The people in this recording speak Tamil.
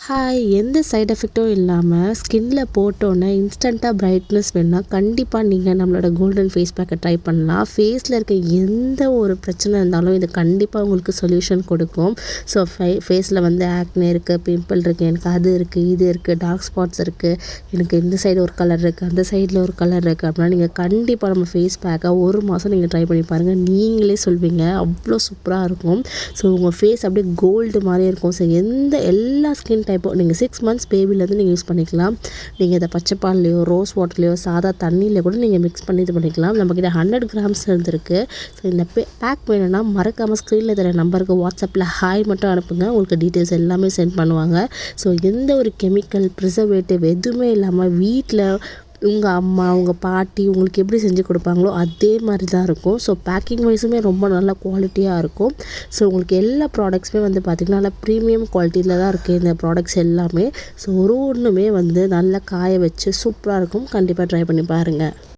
ஹாய்! எந்த சைட் எஃபெக்ட்டும் இல்லாம ஸ்கின்ல போட்டோனே இன்ஸ்டன்ட்டா பிரைட்னஸ் வேணும்னா, கண்டிப்பா நீங்க நம்மளோட கோல்டன் ஃபேஸ் பேக்க ட்ரை பண்ணலாம். ஃபேஸ்ல இருக்க எந்த ஒரு பிரச்சனை இருந்தாலும் இது கண்டிப்பா உங்களுக்கு சொல்யூஷன் கொடுக்கும். ஸோ ஃபேஸ்ல வந்து ஆக்னே இருக்கு, பிம்பிள் இருக்கு, எனக்கு அது இருக்கு, இது இருக்கு, டார்க் ஸ்பாட்ஸ் இருக்கு, எனக்கு இந்த சைடு ஒரு கலர் இருக்கு, அந்த சைடில் ஒரு கலர் இருக்கு அப்படின்னா, நீங்க கண்டிப்பா நம்ம ஃபேஸ் பேக்க 1 மாதம் நீங்க ட்ரை பண்ணி பாருங்க. நீங்களே சொல்வீங்க, அவ்வளோ சூப்பரா இருக்கும். ஸோ உங்க ஃபேஸ் அப்படியே கோல்டு மாரி இருக்கும். ஸோ எல்லா ஸ்கின் டைப்பும் நீங்கள் 6 மந்த்ஸ் பேபிலேருந்து நீங்கள் யூஸ் பண்ணிக்கலாம். நீங்கள் இதை பச்சை பால்லையோ, ரோஸ் வாட்டர்லையோ, சாதா தண்ணியில் கூட நீங்கள் மிக்ஸ் பண்ணி இது பண்ணிக்கலாம். நம்மக்கிட்ட 100 கிராம்ஸ் இருந்திருக்கு. ஸோ இந்த பேக் வேணும்னா மறக்காமல் ஸ்க்ரீனில் தர நம்பருக்கு வாட்ஸ்அப்பில் ஹாய் மட்டும் அனுப்புங்க. உங்களுக்கு டீட்டெயில்ஸ் எல்லாமே சென்ட் பண்ணுவாங்க. ஸோ எந்த ஒரு கெமிக்கல், ப்ரிசர்வேட்டிவ் எதுவுமே இல்லாமல் வீட்டில் உங்கள் அம்மா, உங்கள் பாட்டி உங்களுக்கு எப்படி செஞ்சு கொடுப்பாங்களோ அதே மாதிரி தான் இருக்கும். ஸோ பேக்கிங் வைஸுமே ரொம்ப நல்ல குவாலிட்டியாக இருக்கும். ஸோ உங்களுக்கு எல்லா ப்ராடக்ட்ஸுமே வந்து பார்த்திங்கன்னா நல்லா ப்ரீமியம் குவாலிட்டியில் தான் இருக்குது இந்த ப்ராடக்ட்ஸ் எல்லாமே. ஸோ ஒன்றுமே வந்து நல்லா காய வச்சு சூப்பராக இருக்கும். கண்டிப்பாக ட்ரை பண்ணி பாருங்கள்.